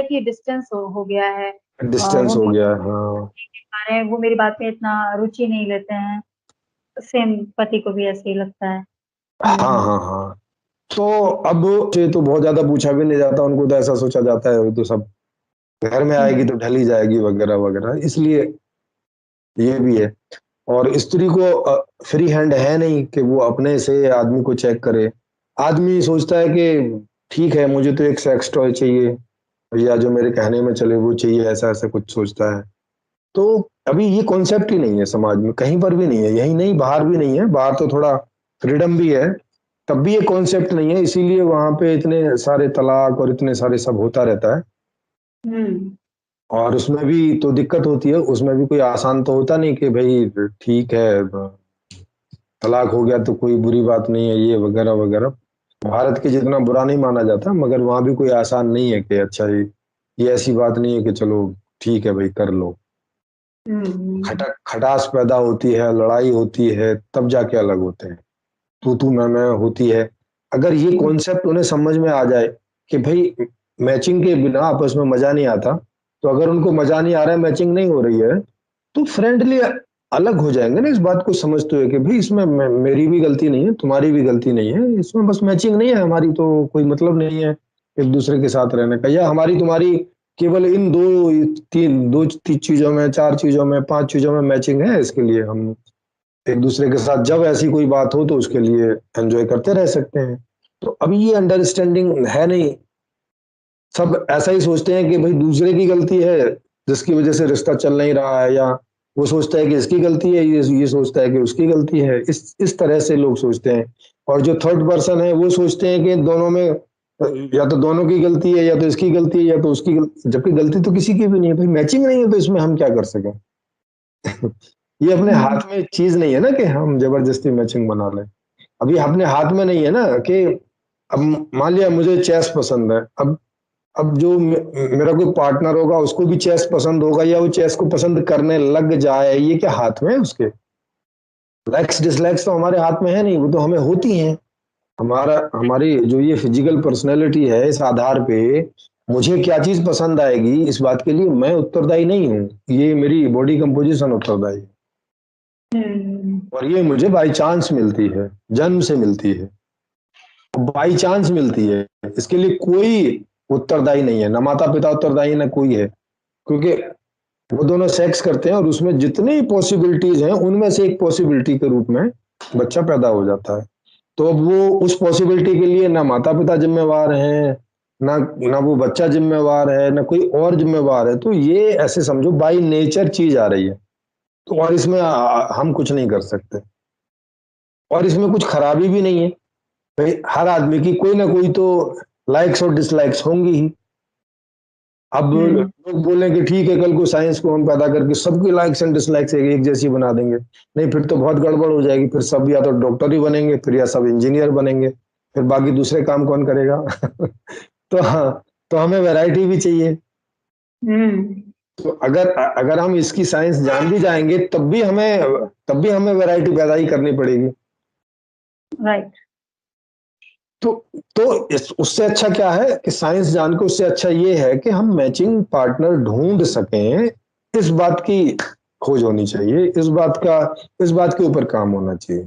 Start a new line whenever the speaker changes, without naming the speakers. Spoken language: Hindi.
कि डिस्टेंस हो गया है।
डिस्टेंस
वो
हो
मेरे
गया है, हाँ।
आ रहे हैं, वो मेरी बात में इतना रुचि नहीं लेते हैं। सेम पति को भी ऐसे ही लगता है।
हाँ हाँ हाँ। तो अब ये तो बहुत ज्यादा पूछा भी नहीं जाता, उनको तो ऐसा सोचा जाता है वो तो सब घर में आएगी
हम्म।
तो ढली जाएगी वगैरह वगैरह, इसलिए ये भी है। और स्त्री को फ्री हैंड है नहीं कि वो अपने से आदमी को चेक करे। आदमी सोचता है कि ठीक है, मुझे तो एक सेक्स टॉय चाहिए, या जो मेरे कहने में चले वो चाहिए, ऐसा ऐसा कुछ सोचता है। तो अभी ये कॉन्सेप्ट ही नहीं है समाज में, कहीं पर भी नहीं है, यही नहीं बाहर भी नहीं है। बाहर तो थोड़ा फ्रीडम भी है, तब भी ये कॉन्सेप्ट नहीं है, इसीलिए वहां पे इतने सारे तलाक और इतने सारे सब होता रहता है।
हम्म।
और उसमें भी तो दिक्कत होती है, उसमें भी कोई आसान तो होता नहीं कि भाई ठीक है तलाक हो गया तो कोई बुरी बात नहीं है, ये वगैरह वगैरह। भारत के जितना बुरा नहीं माना जाता, मगर वहां भी कोई आसान नहीं है कि अच्छा ये ऐसी बात नहीं है कि चलो ठीक है भाई कर लो। खटास पैदा होती है, लड़ाई होती है, तब जाके अलग होते हैं, तू मैं होती है। अगर ये कॉन्सेप्ट उन्हें समझ में आ जाए कि भाई मैचिंग के बिना आपस में मजा नहीं आता, तो अगर उनको मजा नहीं आ रहा है, मैचिंग नहीं हो रही है, तो फ्रेंडली अलग हो जाएंगे ना, इस बात को समझते हुए कि भाई इसमें मेरी भी गलती नहीं है, तुम्हारी भी गलती नहीं है, इसमें बस मैचिंग नहीं है हमारी, तो कोई मतलब नहीं है एक दूसरे के साथ रहने का, या हमारी तुम्हारी केवल इन दो तीन चीजों में, चार चीजों में, पांच चीजों में मैचिंग है, इसके लिए हम एक दूसरे के साथ जब ऐसी कोई बात हो तो उसके लिए एंजॉय करते रह सकते हैं। तो अभी ये अंडरस्टैंडिंग है नहीं, सब ऐसा ही सोचते हैं कि भाई दूसरे की गलती है जिसकी वजह से रिश्ता चल नहीं रहा है, या वो सोचता है कि इसकी गलती है, ये सोचता है कि उसकी गलती है, इस तरह से लोग सोचते हैं। और जो थर्ड पर्सन है वो सोचते हैं कि दोनों में या तो दोनों की गलती है, या तो इसकी गलती है, या तो उसकी गलती, जबकि गलती तो किसी की भी नहीं है भाई, मैचिंग नहीं है तो इसमें हम क्या कर सकें। ये अपने
हम्म।
हाथ में चीज नहीं है ना कि हम जबरदस्ती मैचिंग बना लें। अभी अपने हाथ में नहीं है ना कि अब मान लिया मुझे चेस पसंद है, अब जो मेरा कोई पार्टनर होगा उसको भी चेस पसंद होगा, या वो चेस को पसंद करने लग जाए, ये क्या हाथ में है उसके। लाइक्स डिसलाइक्स तो हमारे हाथ में है नहीं, वो तो हमें होती हैं। हमारी जो ये फिजिकल पर्सनैलिटी है, इस आधार पे मुझे क्या चीज पसंद आएगी, इस बात के लिए मैं उत्तरदायी नहीं हूँ, ये मेरी बॉडी कंपोजिशन उत्तरदायी है।
हम्म।
और ये मुझे बाई चांस मिलती है, जन्म से मिलती है, बाई चांस मिलती है, इसके लिए कोई उत्तरदायी नहीं है, ना माता पिता उत्तरदायी ना कोई है। क्योंकि वो दोनों सेक्स करते हैं और उसमें जितनी पॉसिबिलिटीज हैं उनमें से एक पॉसिबिलिटी के रूप में बच्चा पैदा हो जाता है। तो अब वो उस पॉसिबिलिटी के लिए ना माता पिता जिम्मेवार हैं, ना वो बच्चा जिम्मेवार है, ना कोई और जिम्मेवार है, तो ये ऐसे समझो बाई नेचर चीज आ रही है। तो और इसमें हम कुछ नहीं कर सकते, और इसमें कुछ खराबी भी नहीं है भाई, हर आदमी की कोई ना कोई तो लाइक्स और डिसलाइक्स होंगी ही। अब
हम्म।
लोग बोलें कि ठीक है कल को साइंस को हम पैदा करके सबकी लाइक्स एंड डिसलाइक्स एक जैसी बना देंगे, नहीं फिर तो बहुत गड़बड़ हो जाएगी, फिर सब या तो डॉक्टर ही बनेंगे, फिर या सब इंजीनियर बनेंगे, फिर बाकी दूसरे काम कौन करेगा। तो हाँ, तो हमें वैरायटी भी चाहिए।
हम्म।
तो अगर अगर हम इसकी साइंस जान भी जाएंगे तब भी हमें वैरायटी पैदा ही करनी पड़ेगी।
राइट।
तो उससे अच्छा क्या है कि साइंस जान के, उससे अच्छा ये है कि हम मैचिंग पार्टनर ढूंढ सकें, इस बात की खोज होनी चाहिए, इस बात के ऊपर काम होना चाहिए।